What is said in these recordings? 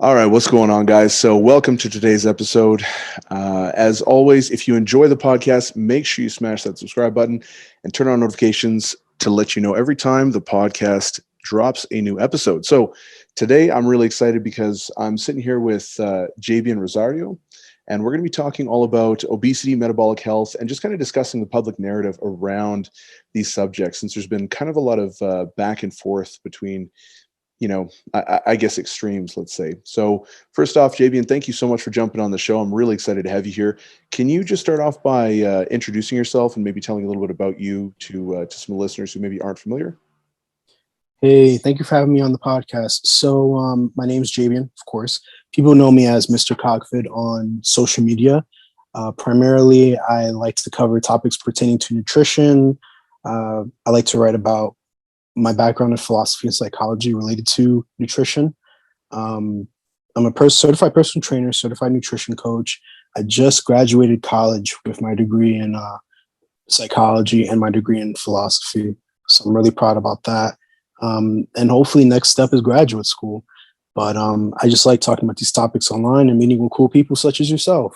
All right, what's going on, guys? So, welcome to today's episode. As always, if you enjoy the podcast, make sure you smash that subscribe button and turn on notifications to let you know every time the podcast drops a new episode. So, today I'm really excited because I'm sitting here with Jaebien Rosario, and we're going to be talking all about obesity, metabolic health, and just kind of discussing the public narrative around these subjects, since there's been kind of a lot of back and forth between I guess extremes, let's say. So first off, Jaebien, thank you so much for jumping on the show. I'm really excited to have you here. Can you just start off by introducing yourself and maybe telling a little bit about you to some listeners who maybe aren't familiar? Hey, thank you for having me on the podcast. So my name is Jaebien, of course. People know me as Mr. Cogfit on social media. Primarily, I like to cover topics pertaining to nutrition. I like to write about my background in philosophy and psychology related to nutrition. I'm a certified personal trainer, certified nutrition coach. I just graduated college with my degree in psychology and my degree in philosophy. So I'm really proud about that. And hopefully next step is graduate school. But I just like talking about these topics online and meeting with cool people such as yourself.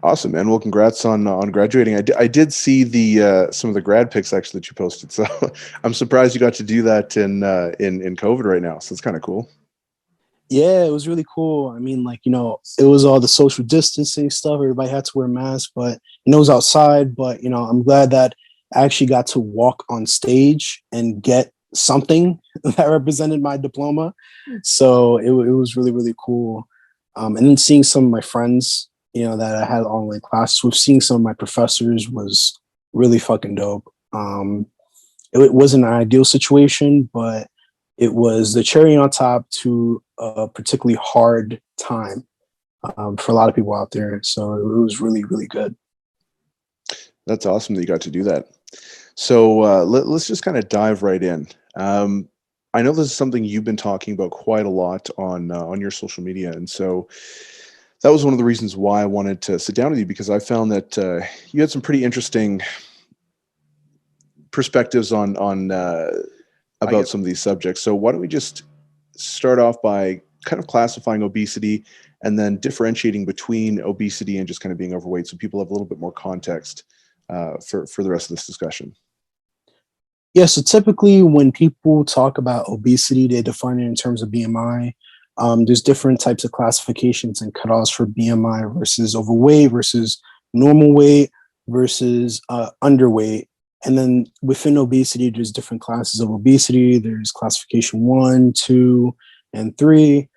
Awesome, man. Well, congrats on graduating. I did see the some of the grad pics actually that you posted. So I'm surprised you got to do that in COVID right now. So it's kind of cool. Yeah, it was really cool. I mean, it was all the social distancing stuff. Everybody had to wear masks, but it was outside. But I'm glad that I actually got to walk on stage and get something that represented my diploma. So it was really, really cool. And then seeing some of my friends, that I had online classes with, seeing some of my professors was really fucking dope. It wasn't an ideal situation, but it was the cherry on top to a particularly hard time for a lot of people out there. So it was really, really good. That's awesome that you got to do that. So let's just kind of dive right in. I know this is something you've been talking about quite a lot on your social media, and so that was one of the reasons why I wanted to sit down with you, because I found that you had some pretty interesting perspectives on about some of these subjects. So why don't we just start off by kind of classifying obesity and then differentiating between obesity and just kind of being overweight, so people have a little bit more context for the rest of this discussion. Yeah, so typically when people talk about obesity, they define it in terms of BMI. There's different types of classifications and cutoffs for BMI versus overweight versus normal weight versus underweight. And then within obesity, there's different classes of obesity. There's classification 1, 2, and 3.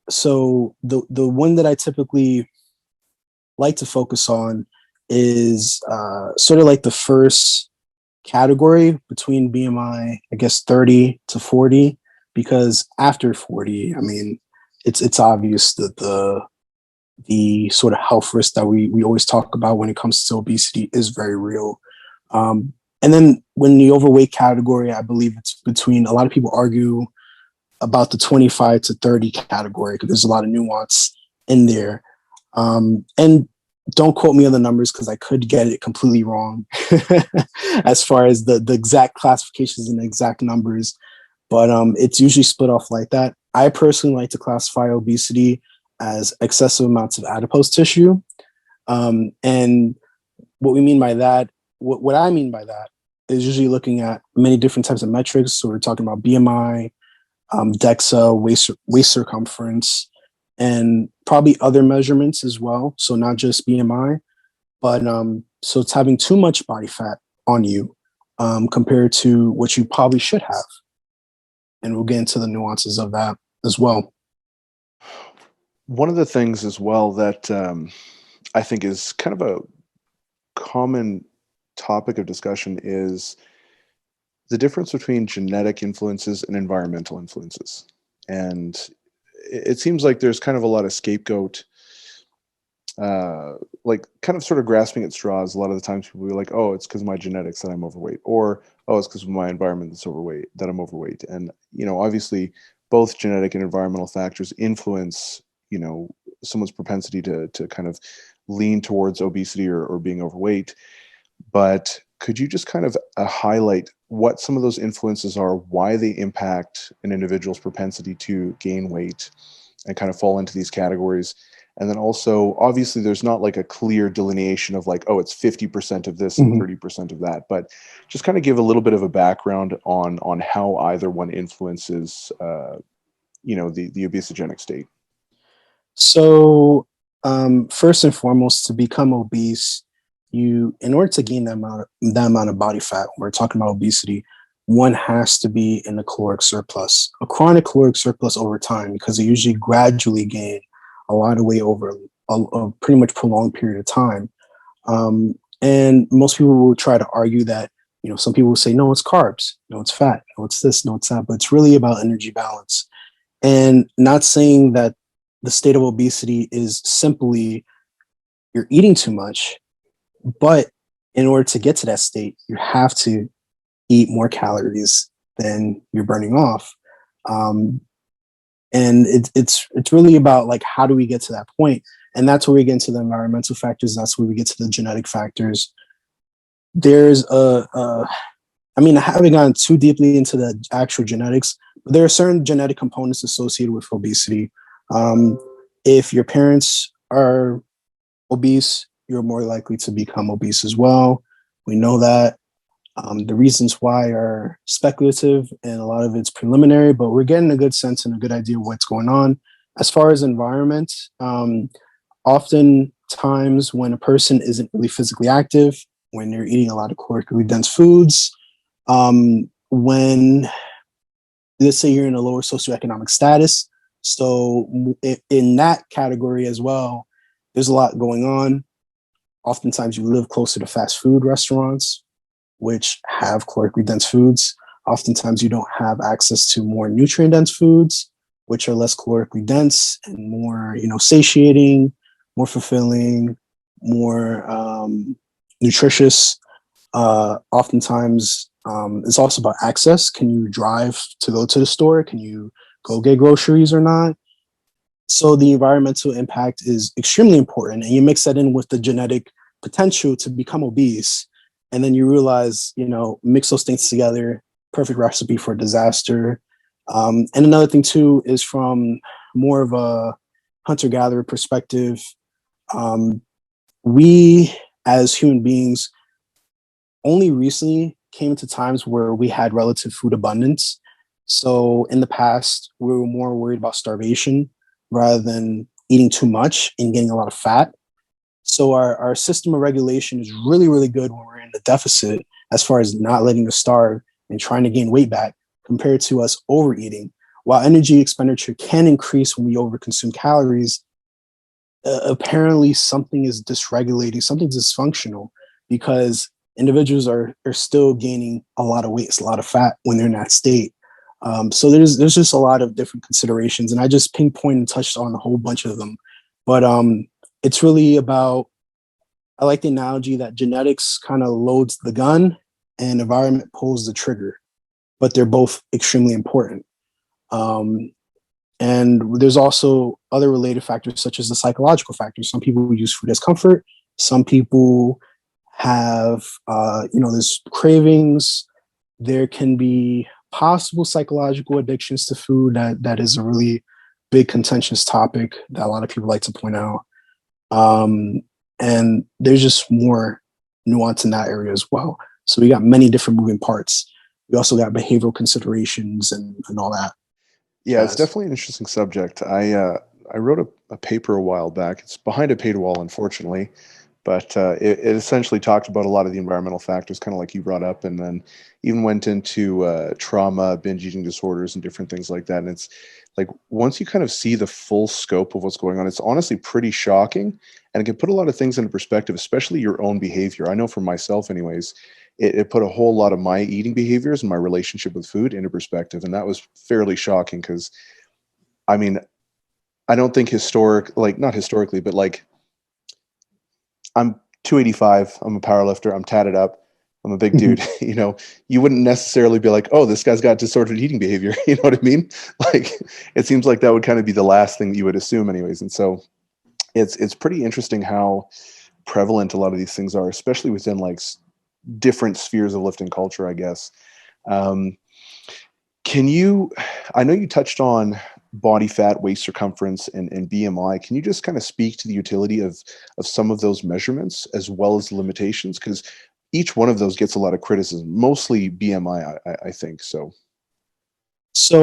So the one that I typically like to focus on is sort of like the first category between BMI, I guess 30 to 40, because after 40, I mean, it's obvious that the sort of health risk that we always talk about when it comes to obesity is very real. And then when the overweight category, I believe it's between, a lot of people argue about the 25 to 30 category because there's a lot of nuance in there. And don't quote me on the numbers because I could get it completely wrong as far as the exact classifications and the exact numbers. But it's usually split off like that. I personally like to classify obesity as excessive amounts of adipose tissue. And what we mean by that, what I mean by that is usually looking at many different types of metrics. So we're talking about BMI, DEXA, waist circumference, and probably other measurements as well. So not just BMI, but so it's having too much body fat on you compared to what you probably should have. And we'll get into the nuances of that as well. One of the things as well that I think is kind of a common topic of discussion is the difference between genetic influences and environmental influences. And it seems like there's kind of a lot of scapegoat, like kind of sort of grasping at straws. A lot of the times people will be like, oh, it's because of my genetics that I'm overweight, or, oh, it's because of my environment that I'm overweight. And, obviously both genetic and environmental factors influence, someone's propensity to kind of lean towards obesity or being overweight. But could you just kind of highlight what some of those influences are, why they impact an individual's propensity to gain weight and kind of fall into these categories? And then also, obviously, there's not like a clear delineation of like, oh, it's 50% of this and Mhm. 30% of that, but just kind of give a little bit of a background on how either one influences, the obesogenic state. So, first and foremost, to become obese, in order to gain that amount of body fat, we're talking about obesity, one has to be in a caloric surplus, a chronic caloric surplus over time, because they usually gradually gain a lot of weight over a pretty much prolonged period of time. And most people will try to argue that, some people will say, no, it's carbs, no, it's fat, no, it's this, no, it's that, but it's really about energy balance. And not saying that the state of obesity is simply you're eating too much, but in order to get to that state, you have to eat more calories than you're burning off. Um, and it's really about like how do we get to that point, and that's where we get into the environmental factors. That's where we get to the genetic factors. There's I mean, I haven't gone too deeply into the actual genetics, but there are certain genetic components associated with obesity. Um, if your parents are obese, you're more likely to become obese as well. We know that. The reasons why are speculative and a lot of it's preliminary, but we're getting a good sense and a good idea of what's going on. As far as environment, oftentimes when a person isn't really physically active, when they're eating a lot of calorically dense foods, when let's say you're in a lower socioeconomic status, so in that category as well, there's a lot going on. Oftentimes you live closer to fast food restaurants, which have calorically dense foods. Oftentimes you don't have access to more nutrient dense foods, which are less calorically dense and more, satiating, more fulfilling, more nutritious. Oftentimes, it's also about access. Can you drive to go to the store? Can you go get groceries or not? So the environmental impact is extremely important. And you mix that in with the genetic potential to become obese. And then you realize, mix those things together, perfect recipe for disaster. And another thing too is from more of a hunter-gatherer perspective. We as human beings only recently came to times where we had relative food abundance. So in the past, we were more worried about starvation rather than eating too much and getting a lot of fat. So our system of regulation is really, really good when we're in the deficit as far as not letting us starve and trying to gain weight back compared to us overeating. While energy expenditure can increase when we overconsume calories, apparently something is dysregulating, something's dysfunctional because individuals are still gaining a lot of weight, it's a lot of fat when they're in that state. So there's just a lot of different considerations, and I just pinpointed and touched on a whole bunch of them. But it's really about, I like the analogy that genetics kind of loads the gun and environment pulls the trigger, but they're both extremely important. And there's also other related factors such as the psychological factors. Some people use food as comfort. Some people have, there's cravings. There can be possible psychological addictions to food. That is a really big contentious topic that a lot of people like to point out. And there's just more nuance in that area as well. So we got many different moving parts. We also got behavioral considerations and all that. Yeah, it's definitely an interesting subject. I wrote a paper a while back. It's behind a paywall, unfortunately, but it essentially talked about a lot of the environmental factors, kind of like you brought up, and then even went into trauma, binge eating disorders, and different things like that. And it's like once you kind of see the full scope of what's going on, it's honestly pretty shocking, and it can put a lot of things into perspective, especially your own behavior. I know for myself, anyways, it put a whole lot of my eating behaviors and my relationship with food into perspective, and that was fairly shocking because, I mean, I don't think not historically, but like I'm 285. I'm a power lifter. I'm tatted up. I'm a big dude. You wouldn't necessarily be like, oh, this guy's got disordered eating behavior. You know what I mean? Like, it seems like that would kind of be the last thing that you would assume anyways. And so it's pretty interesting how prevalent a lot of these things are, especially within like different spheres of lifting culture, I guess. Um, can you, I know you touched on body fat, waist circumference, and BMI. Can you just kind of speak to the utility of some of those measurements as well as the limitations? Because each one of those gets a lot of criticism, mostly BMI, I think. So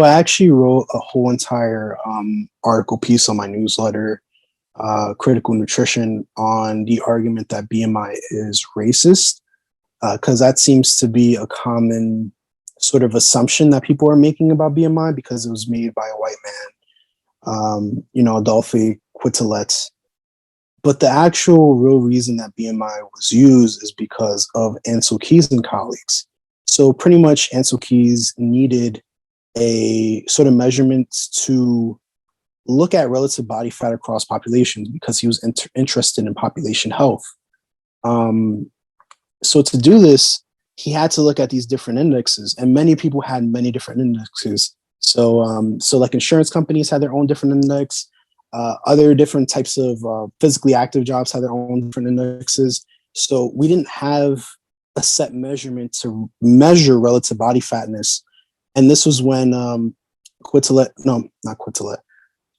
I actually wrote a whole entire article piece on my newsletter, Critical Nutrition, on the argument that BMI is racist, because that seems to be a common sort of assumption that people are making about BMI because it was made by a white man, Adolphe Quetelet. But the actual real reason that BMI was used is because of Ansel Keys and colleagues. So pretty much Ansel Keys needed a sort of measurement to look at relative body fat across populations because he was interested in population health. So to do this, he had to look at these different indexes, and many people had many different indexes. So like insurance companies had their own different index. Other different types of physically active jobs had their own different indexes. So we didn't have a set measurement to measure relative body fatness. And this was when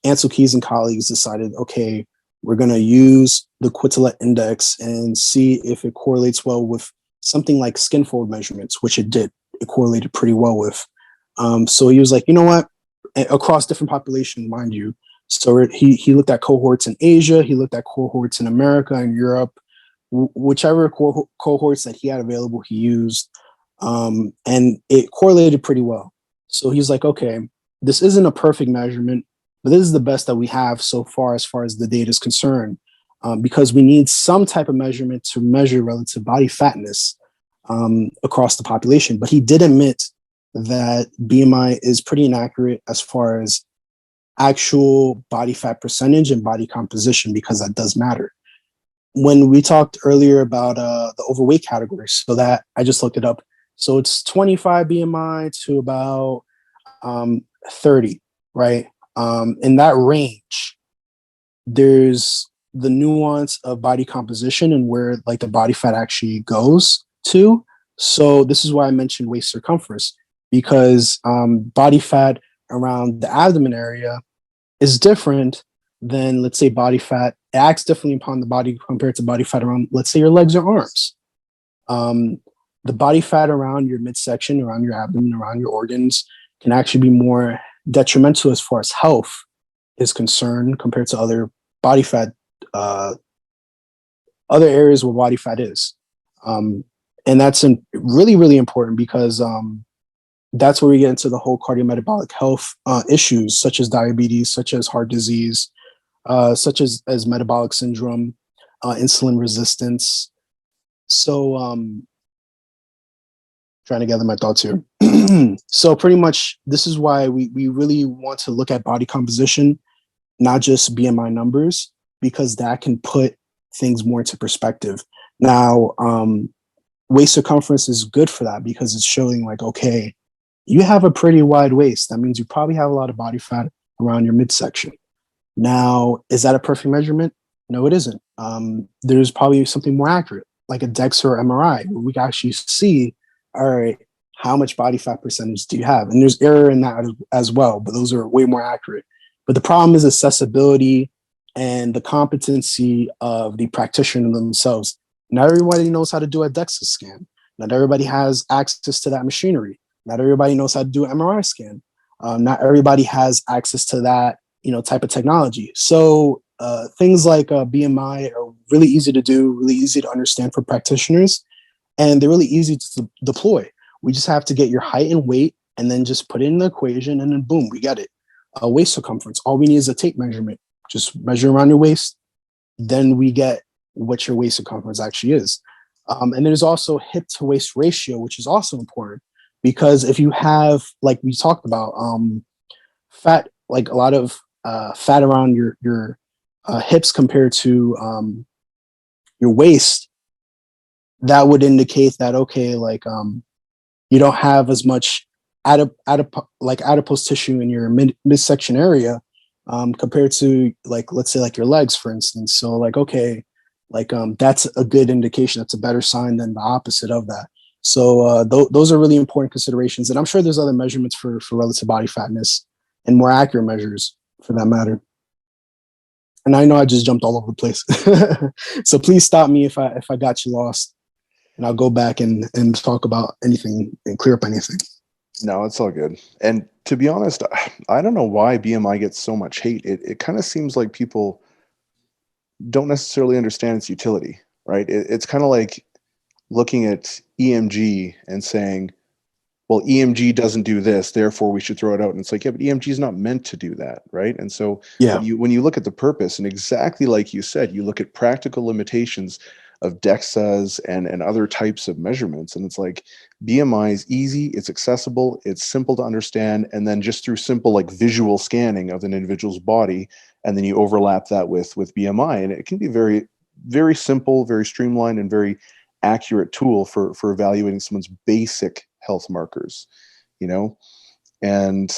Ansel Keys and colleagues decided, okay, we're going to use the Quetelet index and see if it correlates well with something like skin fold measurements, which it did. It correlated pretty well with. So he was like, you know what? Across different populations, mind you. So he looked at cohorts in Asia, he looked at cohorts in America and Europe, whichever cohorts that he had available, he used, and it correlated pretty well. So he's like, okay, this isn't a perfect measurement, but this is the best that we have so far as the data is concerned, because we need some type of measurement to measure relative body fatness across the population. But he did admit that BMI is pretty inaccurate as far as actual body fat percentage and body composition, because that does matter. When we talked earlier about the overweight category, so that I just looked it up. So it's 25 BMI to about 30, right? In that range, there's the nuance of body composition and where like the body fat actually goes to. So this is why I mentioned waist circumference, because body fat around the abdomen area is different than, let's say, body fat. It acts differently upon the body compared to body fat around, let's say, your legs or arms. The body fat around your midsection, around your abdomen, around your organs can actually be more detrimental as far as health is concerned compared to other body fat, other areas where body fat is. And that's really, really important because that's where we get into the whole cardiometabolic health issues, such as diabetes, such as heart disease, such as metabolic syndrome, insulin resistance. So trying to gather my thoughts here. So pretty much this is why we really want to look at body composition, not just BMI numbers, because that can put things more into perspective. Now, waist circumference is good for that because it's showing like, okay, you have a pretty wide waist. That means you probably have a lot of body fat around your midsection. Now, is that a perfect measurement? No, it isn't. There's probably something more accurate, like a DEXA or MRI, where we can actually see, all right, how much body fat percentage do you have? And there's error in that as well, but those are way more accurate. But the problem is accessibility and the competency of the practitioner themselves. Not everybody knows how to do a DEXA scan. Not everybody has access to that machinery. Not everybody knows how to do an MRI scan. Not everybody has access to that, type of technology. So things like BMI are really easy to do, really easy to understand for practitioners, and they're really easy to deploy. We just have to get your height and weight and then just put it in the equation, and then boom, we get it. Waist circumference. All we need is a tape measurement. Just measure around your waist. Then we get what your waist circumference actually is. And there's also hip to waist ratio, which is also important, because if you have, like we talked about, fat, like a lot of fat around your hips compared to your waist, that would indicate that, okay, like you don't have as much adipose tissue in your midsection area compared to, like, let's say like your legs, for instance. So like, okay, Like that's a good indication. That's a better sign than the opposite of that. So those are really important considerations, and I'm sure there's other measurements for relative body fatness and more accurate measures for that matter. And I know I just jumped all over the place, so please stop me if I got you lost, and I'll go back and talk about anything and clear up anything. No, it's all good. And to be honest, I don't know why BMI gets so much hate. It kind of seems like people don't necessarily understand its utility, right? It's kind of like looking at EMG and saying, well, EMG doesn't do this, therefore we should throw it out. And it's like, yeah, but EMG is not meant to do that, right? And so Yeah. when you look at the purpose, and exactly like you said, you look at practical limitations of DEXAs and other types of measurements, and it's like BMI is easy, it's accessible, it's simple to understand, and then just through simple like visual scanning of an individual's body, and then you overlap that with BMI, and it can be very, very simple, very streamlined, and very accurate tool for evaluating someone's basic health markers, you know? And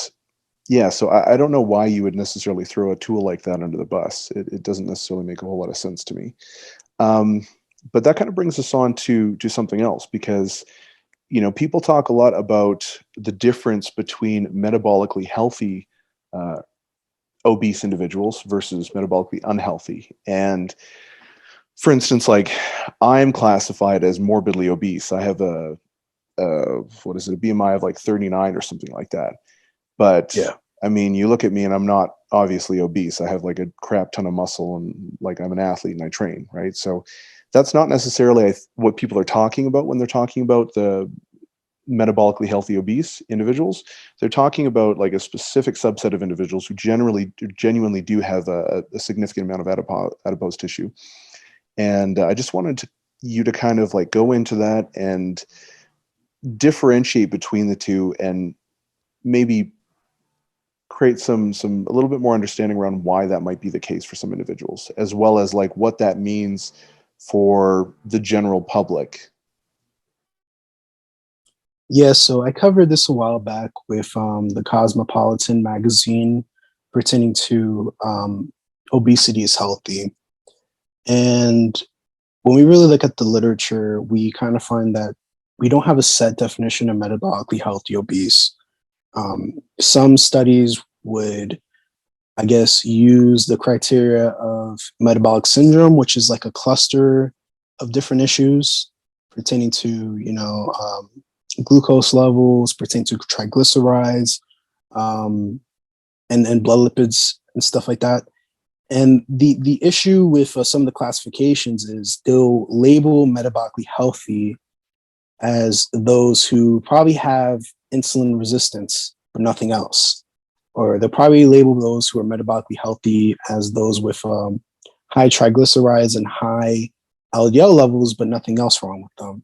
yeah, so I don't know why you would necessarily throw a tool like that under the bus. It doesn't necessarily make a whole lot of sense to me. But that kind of brings us on to something else, because, you know, people talk a lot about the difference between metabolically healthy obese individuals versus metabolically unhealthy. And for instance, like I'm classified as morbidly obese. I have a what is it, a BMI of like 39 or something like that. But Yeah. I mean, you look at me and I'm not obviously obese. I have like a crap ton of muscle and like I'm an athlete and I train, right? So that's not necessarily what people are talking about when they're talking about the metabolically healthy obese individuals. They're talking about like a specific subset of individuals who genuinely do have a significant amount of adipose tissue. And I just wanted you to kind of like go into that and differentiate between the two, and maybe create some a little bit more understanding around why that might be the case for some individuals, as well as like what that means for the general public. Yeah, so I covered this a while back with the Cosmopolitan magazine pertaining to obesity is healthy. And when we really look at the literature, we kind of find that we don't have a set definition of metabolically healthy obese. Some studies would, I guess, use the criteria of metabolic syndrome, which is like a cluster of different issues pertaining to, glucose levels, pertaining to triglycerides, and blood lipids and stuff like that. And the issue with some of the classifications is they'll label metabolically healthy as those who probably have insulin resistance, but nothing else. Or they'll probably label those who are metabolically healthy as those with high triglycerides and high LDL levels, but nothing else wrong with them.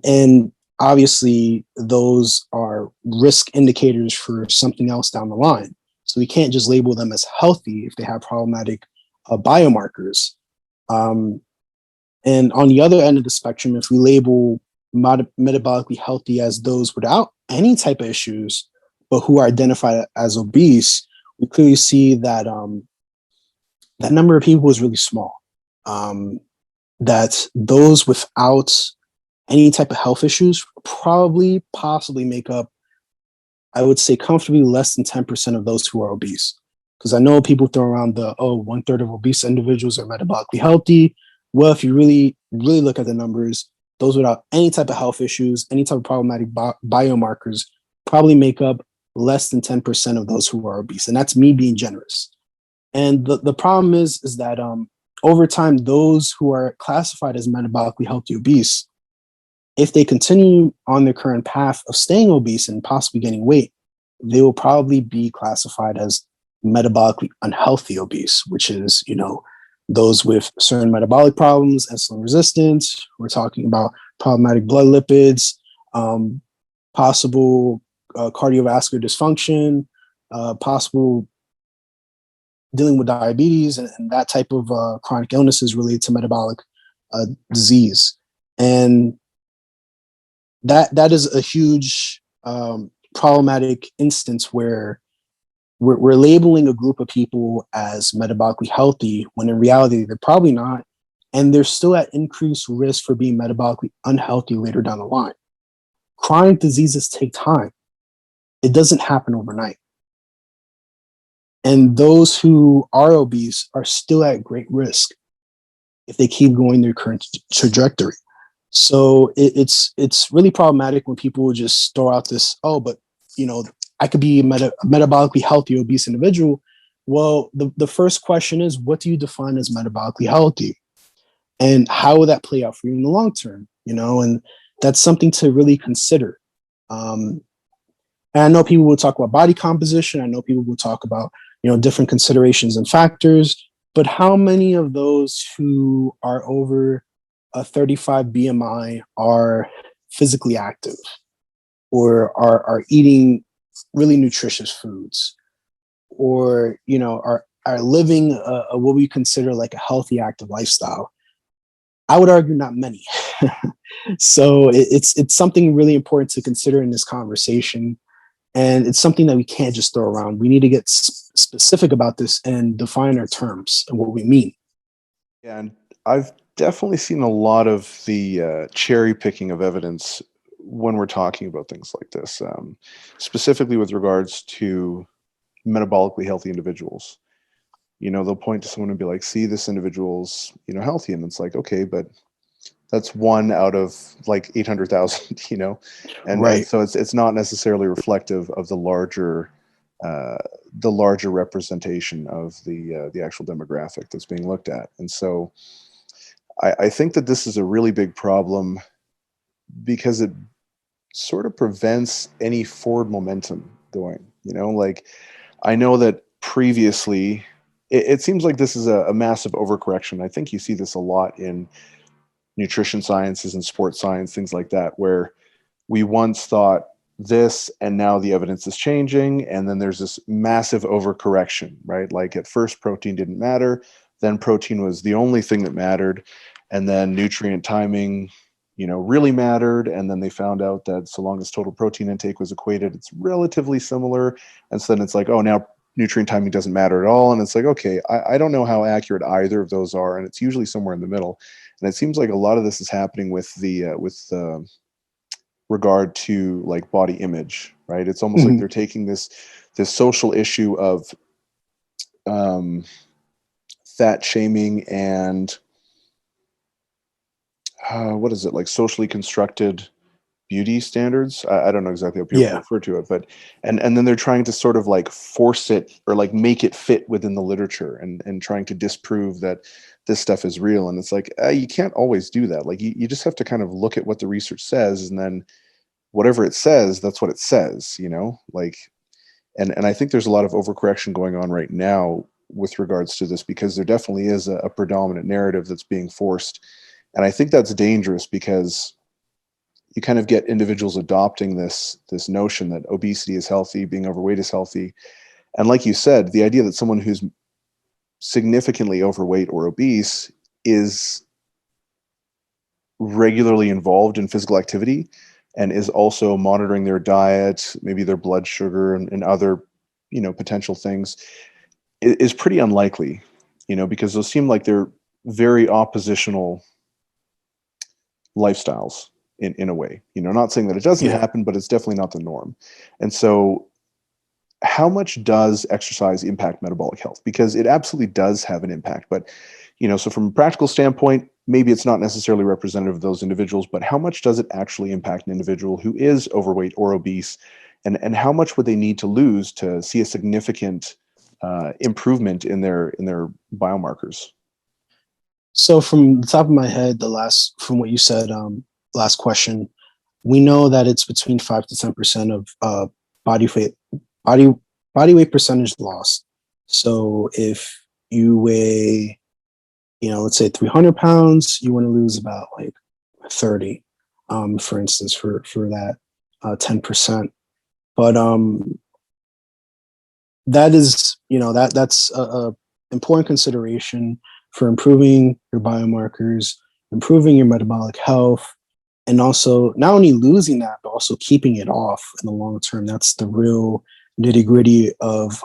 And obviously, those are risk indicators for something else down the line. So we can't just label them as healthy if they have problematic biomarkers. And on the other end of the spectrum, if we label metabolically healthy as those without any type of issues, but who are identified as obese, we clearly see that that number of people is really small. That those without any type of health issues possibly make up, I would say, comfortably less than 10% of those who are obese. Because I know people throw around the, 1/3 of obese individuals are metabolically healthy. Well, if you really, really look at the numbers, those without any type of health issues, any type of problematic biomarkers, probably make up less than 10% of those who are obese. And that's me being generous. And the problem is that over time, those who are classified as metabolically healthy obese, if they continue on their current path of staying obese and possibly gaining weight, they will probably be classified as metabolically unhealthy obese, which is, those with certain metabolic problems, insulin resistance. We're talking about problematic blood lipids, possible cardiovascular dysfunction, possible dealing with diabetes and that type of chronic illnesses related to metabolic disease. And that is a huge problematic instance where we're labeling a group of people as metabolically healthy when in reality they're probably not, and they're still at increased risk for being metabolically unhealthy later down the line. Chronic diseases take time. It doesn't happen overnight. And those who are obese are still at great risk if they keep going their current trajectory. So it's really problematic when people will just throw out this, oh, but I could be a metabolically healthy obese individual. Well, the first question is, what do you define as metabolically healthy? And how will that play out for you in the long term? And that's something to really consider. And I know people will talk about body composition. I know people will talk about, different considerations and factors, but how many of those who are over a 35 BMI are physically active or are eating really nutritious foods or, are living what we consider like a healthy, active lifestyle? I would argue not many. So it's something really important to consider in this conversation. And it's something that we can't just throw around. We need to get specific about this and define our terms and what we mean. Yeah, and I've definitely seen a lot of the cherry picking of evidence when we're talking about things like this, specifically with regards to metabolically healthy individuals. They'll point to someone and be like, see, this individual's, healthy. And it's like, okay, but that's one out of like 800,000, and Right. so it's not necessarily reflective of the larger representation of the actual demographic that's being looked at. And so I think that this is a really big problem because it sort of prevents any forward momentum going. Like I know that previously it seems like this is a massive overcorrection. I think you see this a lot in nutrition sciences and sports science, things like that, where we once thought this and now the evidence is changing, and then there's this massive overcorrection, right? Like at first protein didn't matter, then protein was the only thing that mattered, and then nutrient timing really mattered, and then they found out that so long as total protein intake was equated, it's relatively similar. And so then it's like, oh, now nutrient timing doesn't matter at all. And it's like, okay, I don't know how accurate either of those are, and it's usually somewhere in the middle. And it seems like a lot of this is happening with the regard to like body image, right? It's almost like they're taking this social issue of fat shaming and what is it, like socially constructed beauty standards. I don't know exactly how people refer to it, but and then they're trying to sort of like force it or like make it fit within the literature and trying to disprove that this stuff is real. And it's like you can't always do that. Like you just have to kind of look at what the research says, and then whatever it says, that's what it says, like, and I think there's a lot of overcorrection going on right now with regards to this, because there definitely is a predominant narrative that's being forced. And I think that's dangerous because you kind of get individuals adopting this notion that obesity is healthy, being overweight is healthy. And like you said, the idea that someone who's significantly overweight or obese is regularly involved in physical activity and is also monitoring their diet, maybe their blood sugar and other, potential things, is pretty unlikely, because those seem like they're very oppositional lifestyles in a way. Not saying that it doesn't happen, but it's definitely not the norm. And so how much does exercise impact metabolic health? Because it absolutely does have an impact. But, so from a practical standpoint, maybe it's not necessarily representative of those individuals, but how much does it actually impact an individual who is overweight or obese? And how much would they need to lose to see a significant improvement in their biomarkers? So from the top of my head, from what you said, last question, we know that it's between 5 to 10% of body weight percentage loss. So if you weigh, let's say 300 pounds, you want to lose about like 30, for instance, for that 10%. But that is, that's a important consideration for improving your biomarkers, improving your metabolic health, and also not only losing that, but also keeping it off in the long term. That's the real nitty gritty of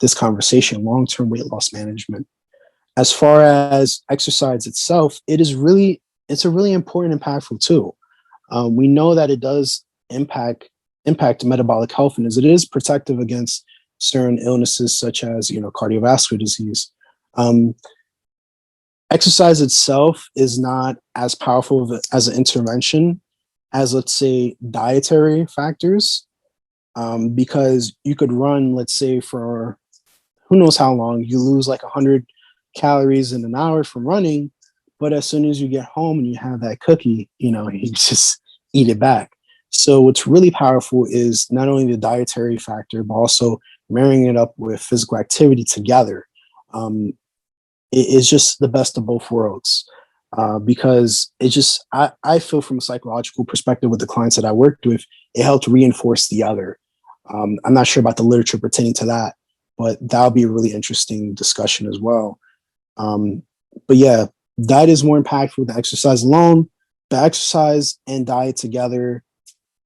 this conversation, long-term weight loss management. As far as exercise itself, it's a really important, impactful tool. We know that it does impact metabolic health, and as it is protective against certain illnesses such as cardiovascular disease. Um, Exercise itself is not as powerful as an intervention as, let's say, dietary factors, because you could run, let's say, for who knows how long, you lose like 100 calories in an hour from running, but as soon as you get home and you have that cookie, you just eat it back. So what's really powerful is not only the dietary factor, but also marrying it up with physical activity together. Um, it is just the best of both worlds. Because I feel from a psychological perspective with the clients that I worked with, it helped reinforce the other. I'm not sure about the literature pertaining to that, but that'll be a really interesting discussion as well. Um, but yeah, that is more impactful than exercise alone. The exercise and diet together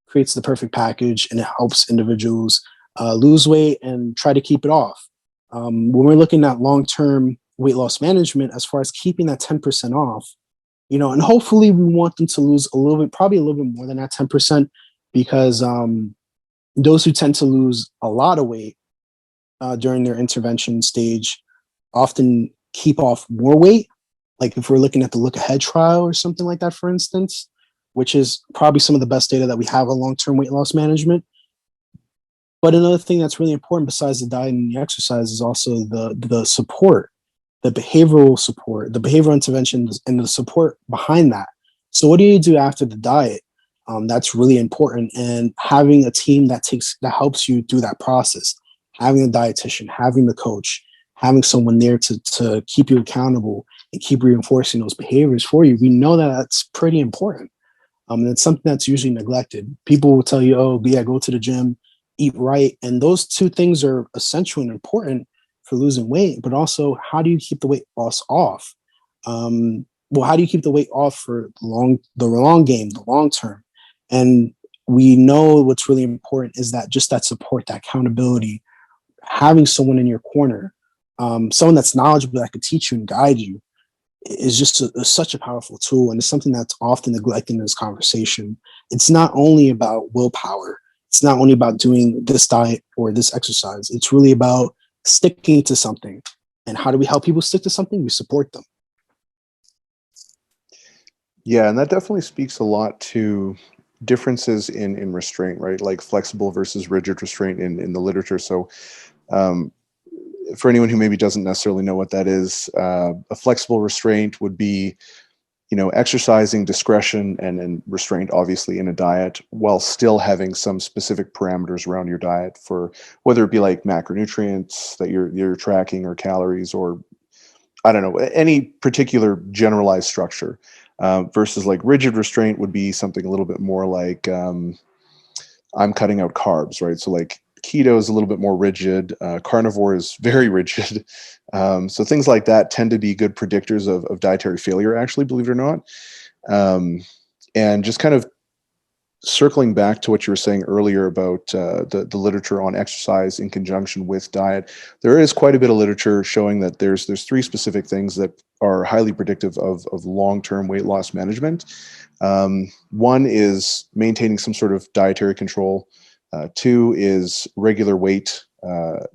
creates the perfect package, and it helps individuals lose weight and try to keep it off. When we're looking at long-term weight loss management, as far as keeping that 10% off, and hopefully we want them to lose a little bit, probably a little bit more than that 10%, because those who tend to lose a lot of weight during their intervention stage often keep off more weight. Like if we're looking at the look ahead trial or something like that, for instance, which is probably some of the best data that we have on long-term weight loss management. But another thing that's really important besides the diet and the exercise is also the support, the behavioral support, the behavioral interventions, and the support behind that. So what do you do after the diet? That's really important, and having a team that helps you through that process, having a dietitian, having the coach, having someone there to keep you accountable and keep reinforcing those behaviors for you. We know that that's pretty important. And it's something that's usually neglected. People will tell you, "Oh, yeah, go to the gym, eat right," and those two things are essential and important for losing weight. But also, how do you keep the weight loss off? Well, how do you keep the weight off for the long game, the long term? And we know what's really important is that just that support, that accountability, having someone in your corner, someone that's knowledgeable that could teach you and guide you, is just such a powerful tool, and it's something that's often neglected in this conversation. It's not only about willpower. It's not only about doing this diet or this exercise. It's really about sticking to something. And how do we help people stick to something? We support them. Yeah, and that definitely speaks a lot to differences in restraint, right? Like flexible versus rigid restraint in the literature. So, um, for anyone who maybe doesn't necessarily know what that is, a flexible restraint would be, exercising discretion and restraint, obviously, in a diet while still having some specific parameters around your diet for whether it be like macronutrients that you're tracking or calories or I don't know, any particular generalized structure. Versus like rigid restraint would be something a little bit more like I'm cutting out carbs, right? So like keto is a little bit more rigid. Carnivore is very rigid. So things like that tend to be good predictors of dietary failure, actually, believe it or not. Um, and just kind of circling back to what you were saying earlier about the literature on exercise in conjunction with diet, there is quite a bit of literature showing that there's three specific things that are highly predictive of long-term weight loss management. One is maintaining some sort of dietary control. Two is regular weight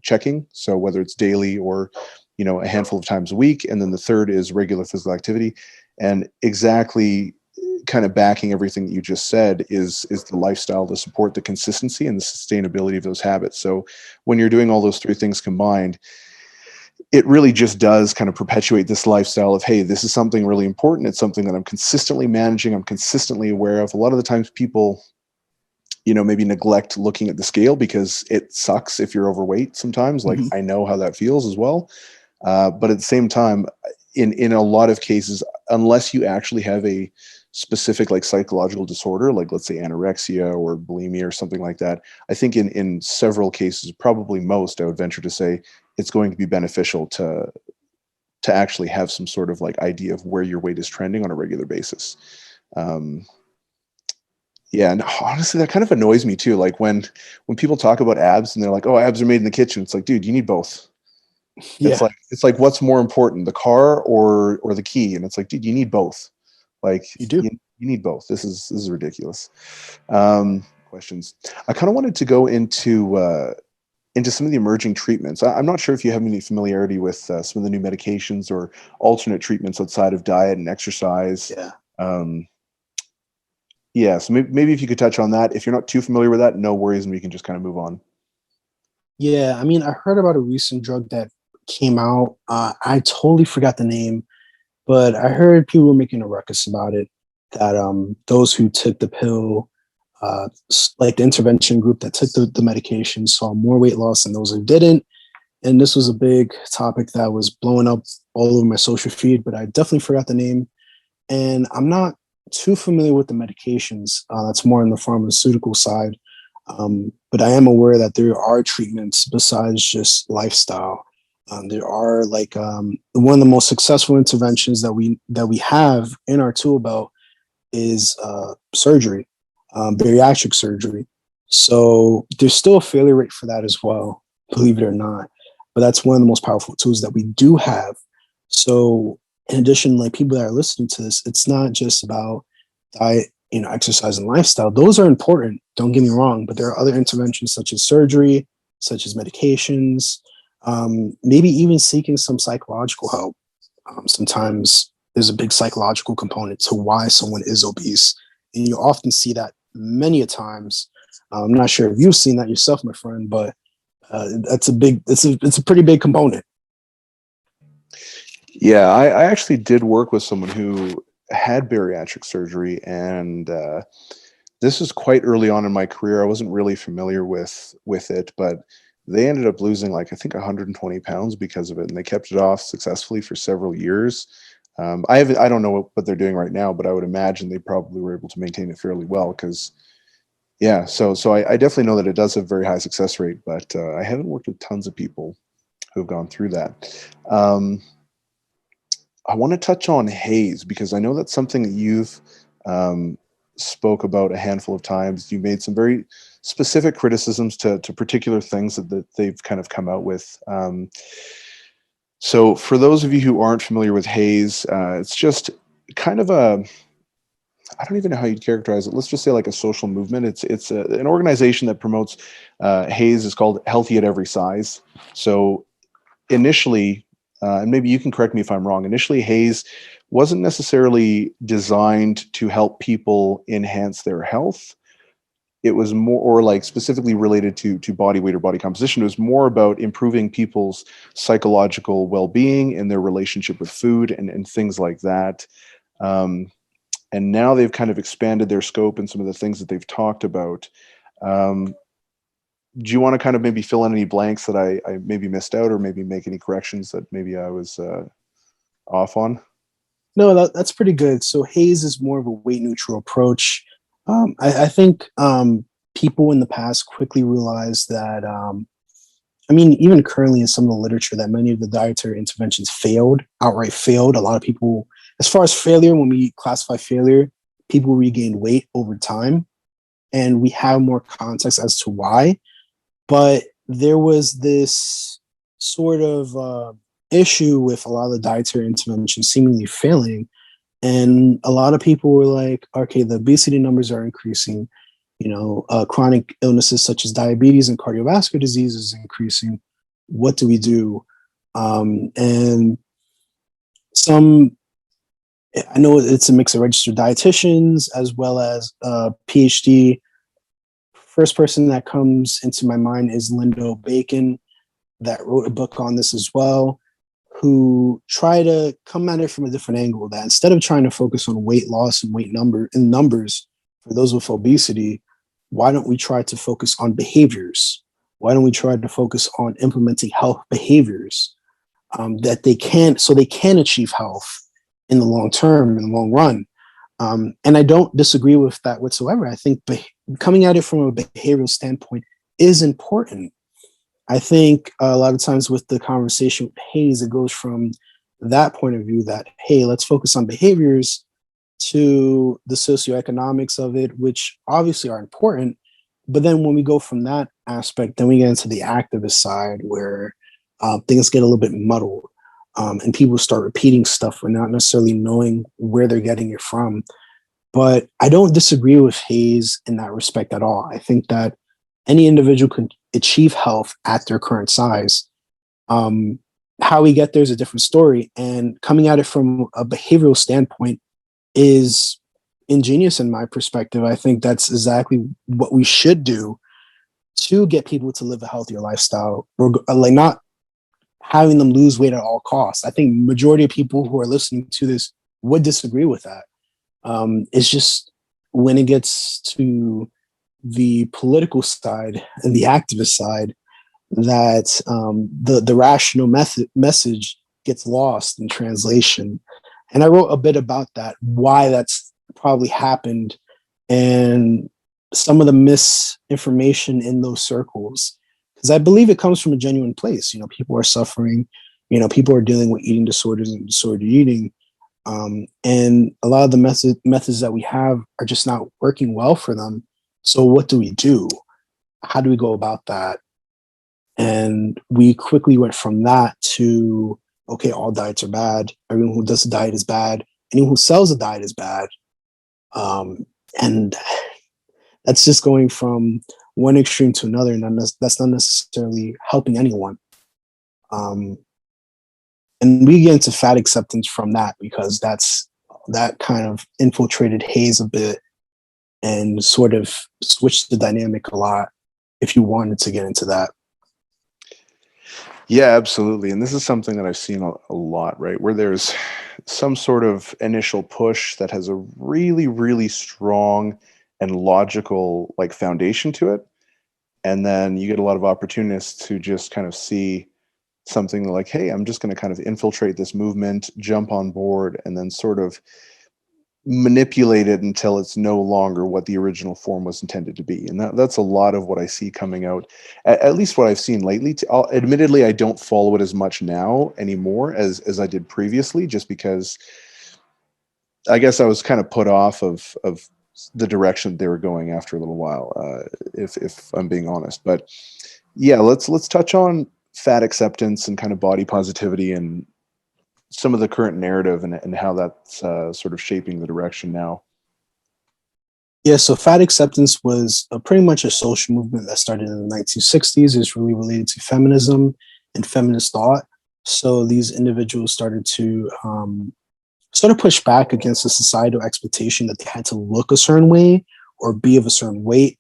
checking, so whether it's daily or a handful of times a week. And then the third is regular physical activity. And exactly kind of backing everything that you just said is the lifestyle to support the consistency and the sustainability of those habits. So when you're doing all those three things combined, it really just does kind of perpetuate this lifestyle of, hey, this is something really important. It's something that I'm consistently managing. I'm consistently aware of. A lot of the times people, maybe neglect looking at the scale because it sucks if you're overweight sometimes. Like Mhm. I know how that feels as well. But at the same time, in a lot of cases, unless you actually have a specific like psychological disorder, like let's say anorexia or bulimia or something like that, I think in several cases, probably most, I would venture to say it's going to be beneficial to actually have some sort of like idea of where your weight is trending on a regular basis. Um, yeah, and honestly, that kind of annoys me too. Like when people talk about abs and they're like, "Oh, abs are made in the kitchen." It's like, dude, you need both. Yeah, It's like what's more important, the car or the key? And it's like, dude, you need both. Like you do. you need both. This is ridiculous. Questions. I kind of wanted to go into some of the emerging treatments. I'm not sure if you have any familiarity with some of the new medications or alternate treatments outside of diet and exercise. Yeah. Um, yeah, so maybe if you could touch on that. If you're not too familiar with that, no worries, and we can just kind of move on. Yeah, I mean, I heard about a recent drug that came out. I totally forgot the name, but I heard people were making a ruckus about it. That those who took the pill, like the intervention group that took the medication, saw more weight loss than those who didn't. And this was a big topic that was blowing up all over my social feed. But I definitely forgot the name, and I'm not too familiar with the medications. That's more on the pharmaceutical side. But I am aware that there are treatments besides just lifestyle. There are like one of the most successful interventions that we have in our tool belt is surgery, bariatric surgery. So there's still a failure rate for that as well, believe it or not. But that's one of the most powerful tools that we do have. So in addition, like people that are listening to this, it's not just about diet, exercise and lifestyle. Those are important. Don't get me wrong, but there are other interventions such as surgery, such as medications, maybe even seeking some psychological help. Sometimes there's a big psychological component to why someone is obese, and you often see that many a times. I'm not sure if you've seen that yourself, my friend, but it's a pretty big component. Yeah, I actually did work with someone who had bariatric surgery, and this was quite early on in my career. I wasn't really familiar with it, but they ended up losing like I think 120 pounds because of it, and they kept it off successfully for several years. I don't know what they're doing right now, but I would imagine they probably were able to maintain it fairly well because yeah. So I definitely know that it does have a very high success rate, but I haven't worked with tons of people who have gone through that. I want to touch on HAES because I know that's something that you've um, spoke about a handful of times. You made some very specific criticisms to particular things that they've kind of come out with. So, for those of you who aren't familiar with HAES, it's just kind of a I don't even know how you'd characterize it. Let's just say like a social movement. It's an organization that promotes HAES is called Healthy at Every Size. So initially, and maybe you can correct me if I'm wrong, initially HAES wasn't necessarily designed to help people enhance their health. It was more or like specifically related to body weight or body composition. It was more about improving people's psychological well-being and their relationship with food and things like that. Um, and now they've kind of expanded their scope and some of the things that they've talked about. Um, do you want to kind of maybe fill in any blanks that I maybe missed out, or maybe make any corrections that maybe I was off on? No, that's pretty good. So Hayes is more of a weight neutral approach. I think people in the past quickly realized that, I mean, even currently in some of the literature, that many of the dietary interventions outright failed. A lot of people, as far as failure, when we classify failure, people regain weight over time. And we have more context as to why. But there was this sort of issue with a lot of the dietary interventions seemingly failing. And a lot of people were like, okay, the obesity numbers are increasing. Chronic illnesses such as diabetes and cardiovascular disease is increasing. What do we do? And some, I know it's a mix of registered dietitians as well as PhD. First person that comes into my mind is Lindo Bacon, that wrote a book on this as well, who try to come at it from a different angle. That instead of trying to focus on weight loss and numbers for those with obesity, why don't we try to focus on behaviors? Why don't we try to focus on implementing health behaviors that they can achieve health in the long term, in the long run? And I don't disagree with that whatsoever. I think coming at it from a behavioral standpoint is important. I think a lot of times with the conversation with Hayes, it goes from that point of view that, hey, let's focus on behaviors to the socioeconomics of it, which obviously are important. But then when we go from that aspect, then we get into the activist side where things get a little bit muddled. And people start repeating stuff and not necessarily knowing where they're getting it from. But I don't disagree with HAES in that respect at all. I think that any individual can achieve health at their current size. How we get there is a different story. And coming at it from a behavioral standpoint is ingenious in my perspective. I think that's exactly what we should do to get people to live a healthier lifestyle, or like not having them lose weight at all costs. I think majority of people who are listening to this would disagree with that. It's just when it gets to the political side and the activist side that the rational message gets lost in translation. And I wrote a bit about that, why that's probably happened, and some of the misinformation in those circles. Because I believe it comes from a genuine place. People are suffering, people are dealing with eating disorders and disordered eating. And a lot of the methods that we have are just not working well for them. So what do we do? How do we go about that? And we quickly went from that to, okay, all diets are bad. Everyone who does a diet is bad. Anyone who sells a diet is bad. And that's just going from one extreme to another, and that's not necessarily helping anyone. And we get into fat acceptance from that because that kind of infiltrated HAES a bit and sort of switched the dynamic a lot, if you wanted to get into that. Yeah, absolutely. And this is something that I've seen a lot, right? Where there's some sort of initial push that has a really, really strong and logical like foundation to it. And then you get a lot of opportunists who just kind of see something like, hey, I'm just going to kind of infiltrate this movement, jump on board, and then sort of manipulate it until it's no longer what the original form was intended to be. And that's a lot of what I see coming out, at least what I've seen lately. Admittedly, I don't follow it as much now anymore as I did previously, just because I guess I was kind of put off of the direction they were going after a little while, if I'm being honest. But yeah, let's touch on fat acceptance and kind of body positivity and some of the current narrative and how that's sort of shaping the direction now. Yeah, so fat acceptance was pretty much a social movement that started in the 1960s. It's really related to feminism and feminist thought. So these individuals started to sort of push back against the societal expectation that they had to look a certain way or be of a certain weight.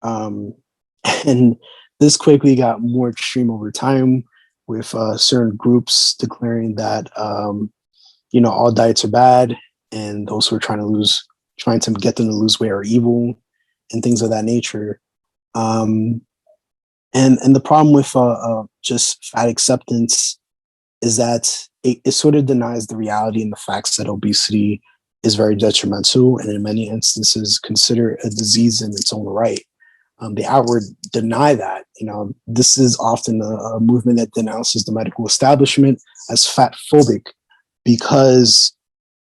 And this quickly got more extreme over time, with certain groups declaring that all diets are bad, and those who are trying to get them to lose weight are evil, and things of that nature. And the problem with just fat acceptance is that it sort of denies the reality and the facts that obesity is very detrimental, and in many instances consider a disease in its own right. They outward deny that. This is often a movement that denounces the medical establishment as fat phobic because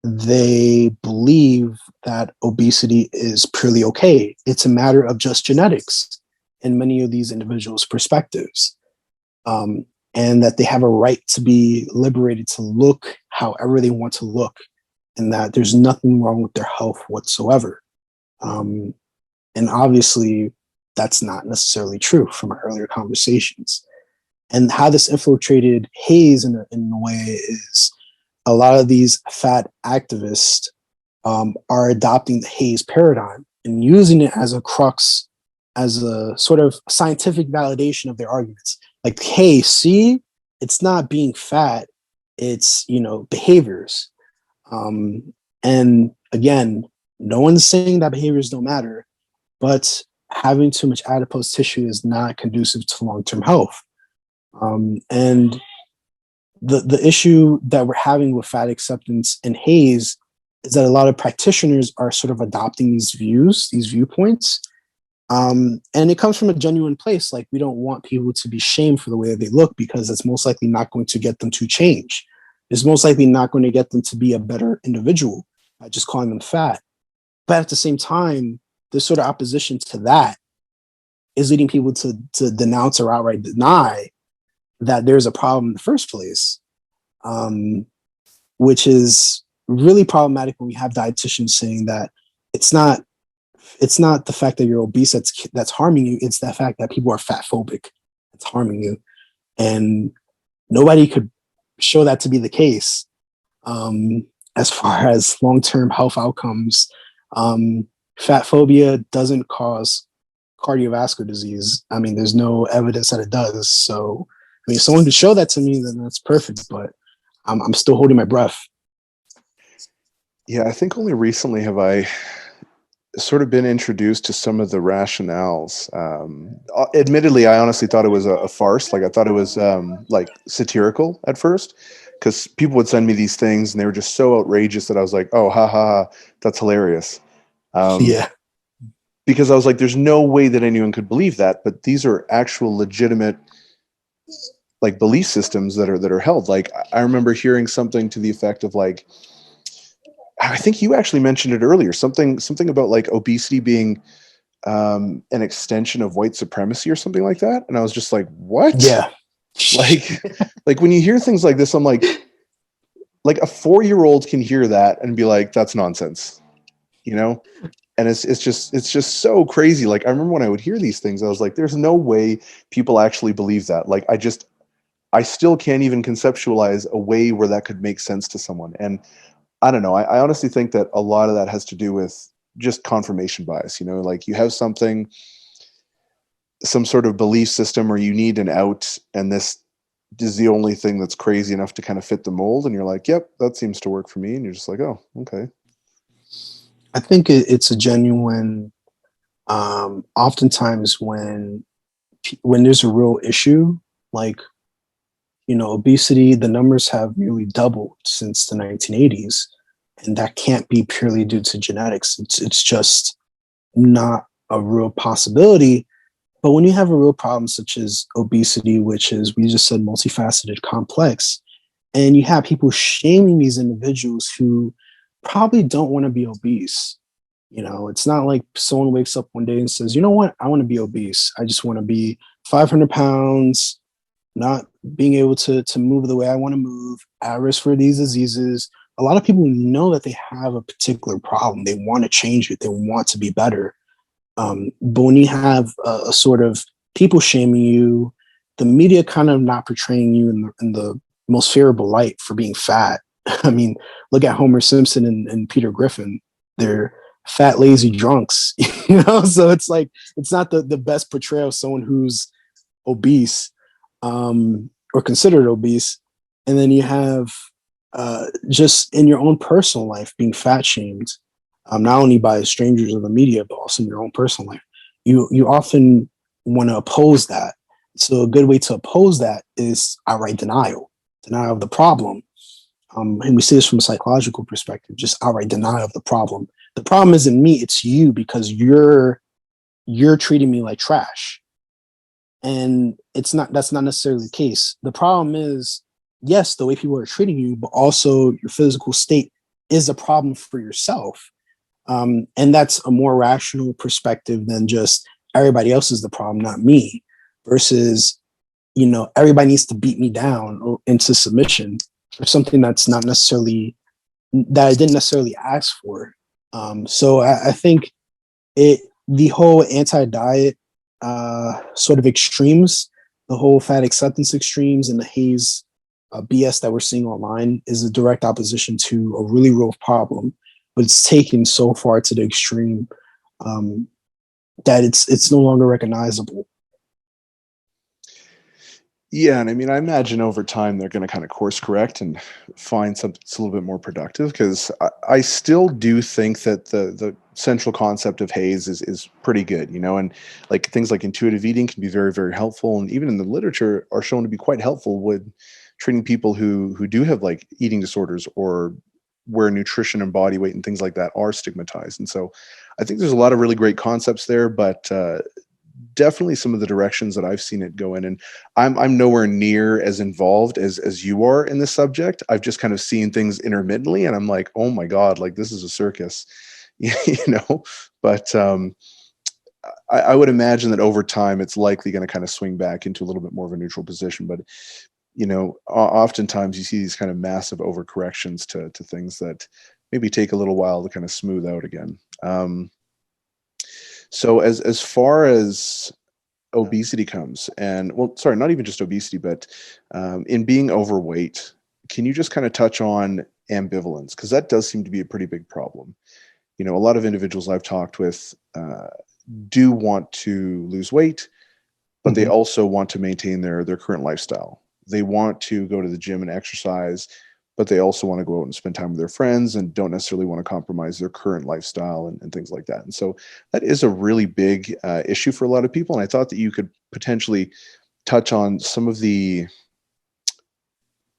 they believe that obesity is purely okay. It's a matter of just genetics in many of these individuals' perspectives. And that they have a right to be liberated to look however they want to look, and that there's nothing wrong with their health whatsoever. And obviously, that's not necessarily true from our earlier conversations. And how this infiltrated HAES in a way is a lot of these fat activists are adopting the HAES paradigm and using it as a crux, as a sort of scientific validation of their arguments. Like, hey, see, it's not being fat, it's, behaviors. And again, no one's saying that behaviors don't matter, but having too much adipose tissue is not conducive to long-term health. And the issue that we're having with fat acceptance and HAES is that a lot of practitioners are sort of adopting these viewpoints. And it comes from a genuine place. Like, we don't want people to be shamed for the way they look, because it's most likely not going to get them to change. It's most likely not going to get them to be a better individual by just calling them fat. But at the same time, this sort of opposition to that is leading people to denounce or outright deny that there's a problem in the first place, um, which is really problematic when we have dietitians saying that it's not it's not the fact that you're obese that's harming you. It's the fact that people are fat phobic that's harming you, and nobody could show that to be the case. As far as long-term health outcomes, um, fat phobia doesn't cause cardiovascular disease. I mean, there's no evidence that it does. So, I mean, if someone could show that to me, then that's perfect. But I'm still holding my breath. Yeah, I think only recently have I sort of been introduced to some of the rationales. Admittedly, I honestly thought it was a farce. Like I thought it was like satirical at first, because people would send me these things and they were just so outrageous that I was like, oh, ha ha, ha, that's hilarious. Um, Yeah, because I was like, there's no way that anyone could believe that, but these are actual legitimate like belief systems that are held. Like I remember hearing something to the effect of like, I think you actually mentioned it earlier, something about like obesity being an extension of white supremacy or something like that. And I was just like, what? yeah, Like, like when you hear things like this, I'm like a 4-year-old can hear that and be like, that's nonsense, you know? And it's just so crazy. Like I remember when I would hear these things, I was like, there's no way people actually believe that. Like I still can't even conceptualize a way where that could make sense to someone. And I don't know. I honestly think that a lot of that has to do with just confirmation bias. You know, like you have some sort of belief system, or you need an out, and this is the only thing that's crazy enough to kind of fit the mold. And you're like, yep, that seems to work for me. And you're just like, oh, okay. I think it's a genuine. Oftentimes, when there's a real issue, like obesity, the numbers have nearly doubled since the 1980s, and that can't be purely due to genetics. It's just not a real possibility. But when you have a real problem such as obesity, which is, we just said, multifaceted, complex, and you have people shaming these individuals who probably don't want to be obese. It's not like someone wakes up one day and says, you know what, I want to be obese. I just want to be 500 pounds, not being able to move the way I want to move, at risk for these diseases. A lot of people know that they have a particular problem. They want to change it. They want to be better. But when you have a sort of people shaming you, the media kind of not portraying you in the most favorable light for being fat. I mean, look at Homer Simpson and Peter Griffin. They're fat, lazy drunks, So it's like it's not the best portrayal of someone who's obese, or considered obese. And then you have just in your own personal life being fat shamed, not only by strangers or the media, but also in your own personal life. You often want to oppose that. So a good way to oppose that is outright denial of the problem. And we see this from a psychological perspective, just outright denial of the problem. The problem isn't me, it's you, because you're treating me like trash. And that's not necessarily the case. The problem is, yes, the way people are treating you, but also your physical state is a problem for yourself. And that's a more rational perspective than just everybody else is the problem, not me, versus, everybody needs to beat me down or into submission for something that I didn't necessarily ask for. So I think the whole anti-diet sort of extremes, the whole fat acceptance extremes and the HAES BS that we're seeing online is a direct opposition to a really real problem, but it's taken so far to the extreme that it's no longer recognizable. Yeah, and I mean, I imagine over time they're going to kind of course correct and find something that's a little bit more productive, because I still do think that the central concept of HAES is pretty good, and like things like intuitive eating can be very, very helpful, and even in the literature are shown to be quite helpful with treating people who do have like eating disorders, or where nutrition and body weight and things like that are stigmatized. And so I think there's a lot of really great concepts there, but definitely some of the directions that I've seen it go in. And I'm nowhere near as involved as you are in this subject. I've just kind of seen things intermittently, and I'm like, oh my God, like this is a circus, you know. But I would imagine that over time it's likely going to kind of swing back into a little bit more of a neutral position. But oftentimes you see these kind of massive overcorrections to things that maybe take a little while to kind of smooth out again. So as far as obesity comes, and well, sorry, not even just obesity, but in being overweight, can you just kind of touch on ambivalence? Because that does seem to be a pretty big problem. A lot of individuals I've talked with do want to lose weight, but they also want to maintain their current lifestyle. They want to go to the gym and exercise, but they also want to go out and spend time with their friends and don't necessarily want to compromise their current lifestyle and things like that. And so that is a really big issue for a lot of people. And I thought that you could potentially touch on some of the,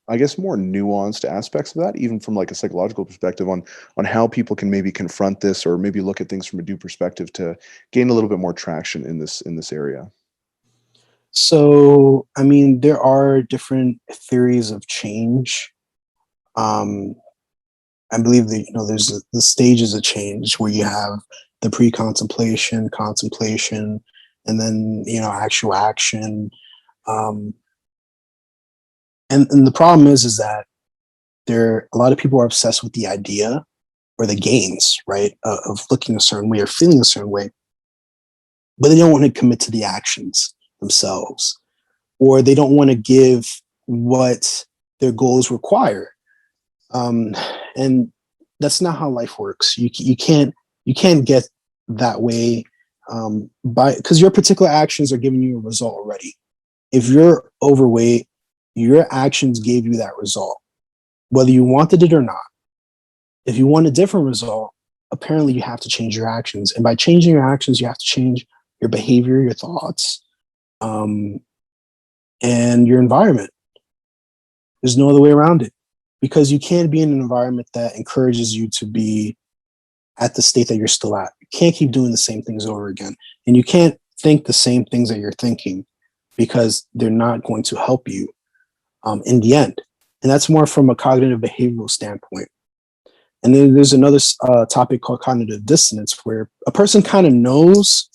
I guess, more nuanced aspects of that, even from like a psychological perspective on how people can maybe confront this or maybe look at things from a new perspective to gain a little bit more traction in this area. So, I mean, there are different theories of change. I believe that there's the stages of change where you have the pre-contemplation, contemplation, and then actual action. And the problem is that a lot of people are obsessed with the idea or the gains, right, of looking a certain way or feeling a certain way, but they don't want to commit to the actions themselves, or they don't want to give what their goals require. And that's not how life works. You can't get that way because your particular actions are giving you a result already. If you're overweight, your actions gave you that result, whether you wanted it or not. If you want a different result, apparently you have to change your actions. And by changing your actions, you have to change your behavior, your thoughts, and your environment. There's no other way around it, because you can't be in an environment that encourages you to be at the state that you're still at. You can't keep doing the same things over again. And you can't think the same things that you're thinking, because they're not going to help you in the end. And that's more from a cognitive behavioral standpoint. And then there's another topic called cognitive dissonance, where a person kind of knows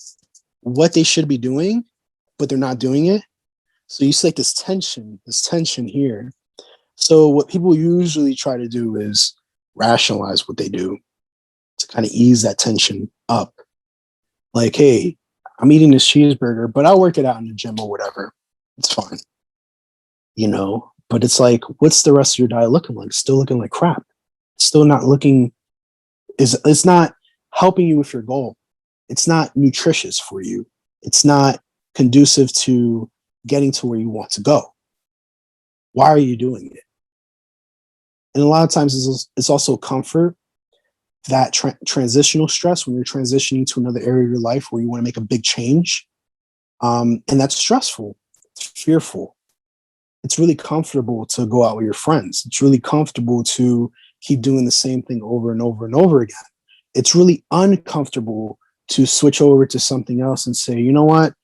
what they should be doing, but they're not doing it. So you see like this tension here. So what people usually try to do is rationalize what they do to kind of ease that tension up. Like, hey, I'm eating this cheeseburger, but I'll work it out in the gym or whatever. It's fine. But it's like, what's the rest of your diet looking like? Still looking like crap. Still not looking, it's not helping you with your goal. It's not nutritious for you. It's not conducive to getting to where you want to go. Why are you doing it? And a lot of times it's also comfort, that transitional stress when you're transitioning to another area of your life where you want to make a big change. And that's stressful. It's fearful. It's really comfortable to go out with your friends. It's really comfortable to keep doing the same thing over and over and over again. It's really uncomfortable to switch over to something else and say, you know what?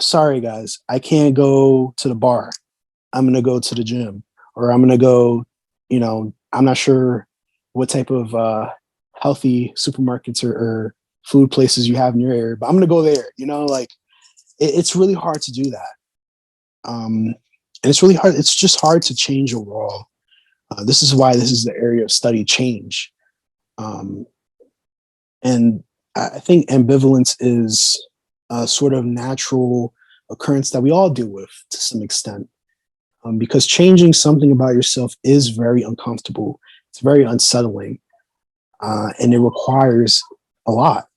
Sorry, guys, I can't go to the bar. I'm going to go to the gym, or I'm going to go, I'm not sure what type of healthy supermarkets or food places you have in your area, but I'm going to go there. It's really hard to do that. And it's really hard. It's just hard to change overall. This is why this is the area of study, change. And I think ambivalence is a sort of natural occurrence that we all deal with to some extent, because changing something about yourself is very uncomfortable. It's very unsettling, and it requires a lot.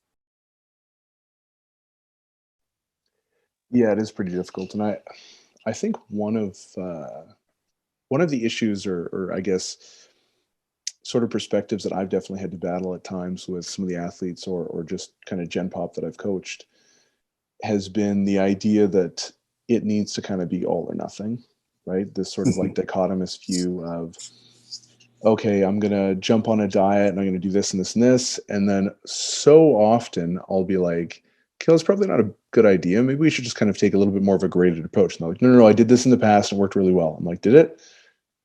Yeah, it is pretty difficult. And I think one of the issues or I guess sort of perspectives that I've definitely had to battle at times with some of the athletes or just kind of Gen Pop that I've coached has been the idea that it needs to kind of be all or nothing, right? This sort of like dichotomous view of, okay, I'm going to jump on a diet and I'm going to do this and this and this. And then so often I'll be like, okay, that's probably not a good idea. Maybe we should just kind of take a little bit more of a graded approach. And they're like, no, I did this in the past and it worked really well. I'm like, did it?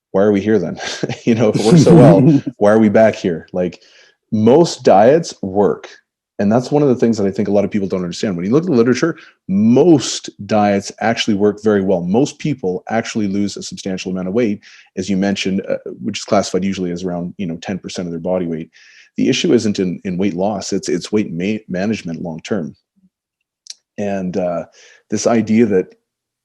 Why are we here then? If it works so well, why are we back here? Like, most diets work. And that's one of the things that I think a lot of people don't understand. When you look at the literature, most diets actually work very well. Most people actually lose a substantial amount of weight, as you mentioned, which is classified usually as around 10% of their body weight. The issue isn't in weight loss; it's weight management long term. And this idea that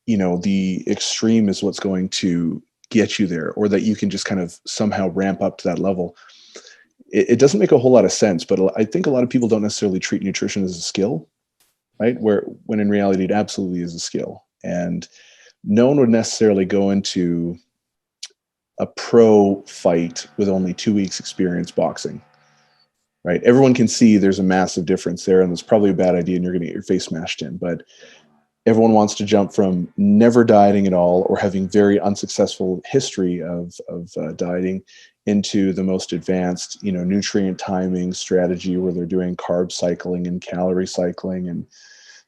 the extreme is what's going to get you there, or that you can just kind of somehow ramp up to that level, it doesn't make a whole lot of sense. But I think a lot of people don't necessarily treat nutrition as a skill, right? When in reality it absolutely is a skill. And no one would necessarily go into a pro fight with only 2 weeks experience boxing, right? Everyone can see there's a massive difference there, and it's probably a bad idea and you're going to get your face smashed in. But everyone wants to jump from never dieting at all or having very unsuccessful history of dieting into the most advanced, nutrient timing strategy where they're doing carb cycling and calorie cycling. And,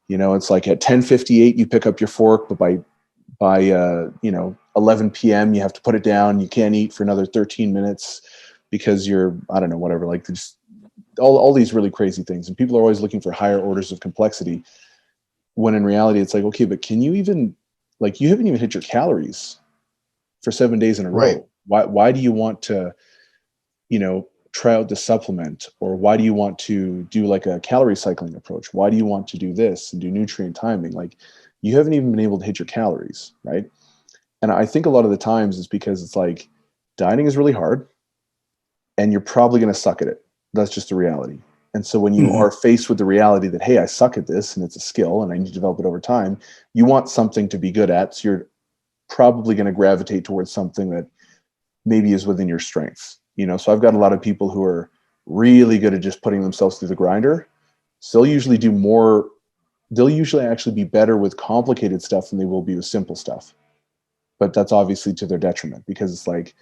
it's like at 10:58, you pick up your fork, but by 11 p.m., you have to put it down. You can't eat for another 13 minutes because you're, I don't know, whatever, like just all these really crazy things. And people are always looking for higher orders of complexity, when in reality it's like, okay, but can you even, like, you haven't even hit your calories for 7 days in a row. Right. Why do you want to, try out the supplement? Or why do you want to do like a calorie cycling approach? Why do you want to do this and do nutrient timing? Like, you haven't even been able to hit your calories, right? And I think a lot of the times it's because it's like, dieting is really hard and you're probably going to suck at it. That's just the reality. And so when you are faced with the reality that, hey, I suck at this and it's a skill and I need to develop it over time, you want something to be good at. So you're probably going to gravitate towards something that maybe is within your strengths. So I've got a lot of people who are really good at just putting themselves through the grinder. So they'll usually actually be better with complicated stuff than they will be with simple stuff. But that's obviously to their detriment, because it's like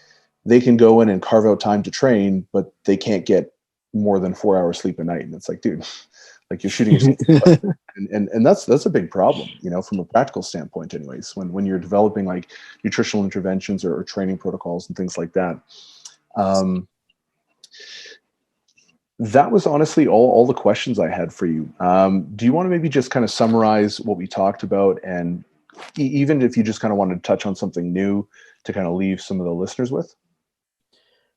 they can go in and carve out time to train, but they can't get more than 4 hours sleep a night. And it's like, dude, like, you're shooting yourself. And that's a big problem, from a practical standpoint anyways, when you're developing like nutritional interventions or training protocols and things like that. That was honestly all the questions I had for you. Do you want to maybe just kind of summarize what we talked about, and even if you just kind of wanted to touch on something new to kind of leave some of the listeners with?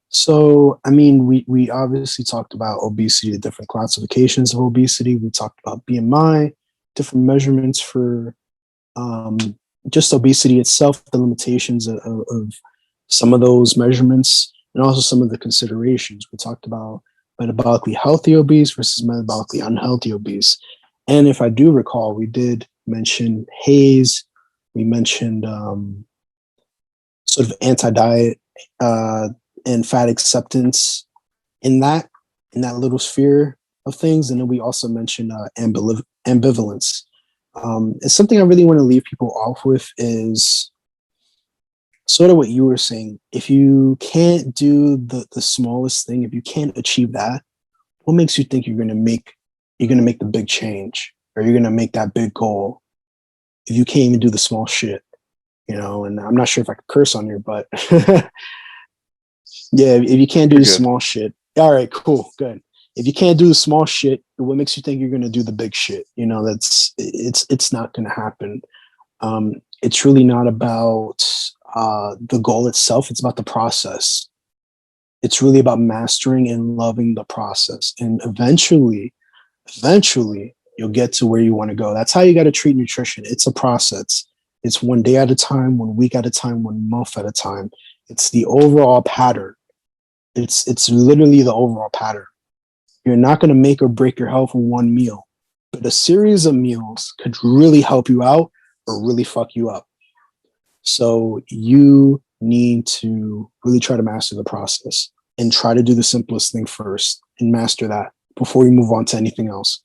So, I mean, we obviously talked about obesity, the different classifications of obesity. We talked about BMI, different measurements for just obesity itself, the limitations of some of those measurements, and also some of the considerations. We talked about metabolically healthy obese versus metabolically unhealthy obese. And if I do recall, we did mention HAES. We mentioned sort of anti-diet and fat acceptance in that little sphere of things. And then we also mentioned ambivalence. It's something I really want to leave people off with is sort of what you were saying. If you can't do the smallest thing, if you can't achieve that, what makes you think you're going to make the big change, or you're going to make that big goal if you can't even do the small shit? And I'm not sure if I could curse on here, but yeah, if you can't do the small shit, all right, cool, good. If you can't do the small shit, what makes you think you're going to do the big shit? It's not going to happen. It's really not about the goal itself. It's about the process. It's really about mastering and loving the process. And eventually you'll get to where you want to go. That's how you got to treat nutrition. It's a process. It's 1 day at a time, 1 week at a time, 1 month at a time. It's the overall pattern. It's literally the overall pattern. You're not going to make or break your health in one meal, but a series of meals could really help you out or really fuck you up. So you need to really try to master the process and try to do the simplest thing first and master that before you move on to anything else.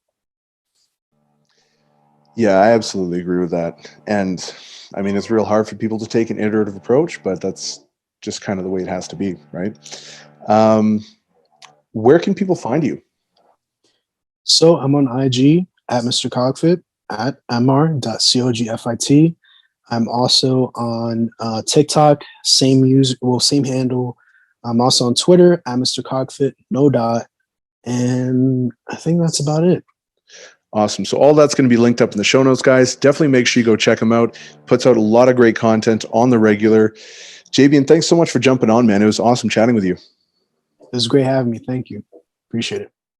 Yeah, I absolutely agree with that. And I mean, it's real hard for people to take an iterative approach, but that's just kind of the way it has to be, right? Where can people find you? So I'm on IG at Mr. Cogfit, at mr.cogfit. I'm also on TikTok, same handle. I'm also on Twitter at Mr. Cogfit, no dot. And I think that's about it. Awesome. So all that's going to be linked up in the show notes, guys. Definitely make sure you go check him out. Puts out a lot of great content on the regular. Jabien, thanks so much for jumping on, man. It was awesome chatting with you. It was great having me. Thank you. Appreciate it.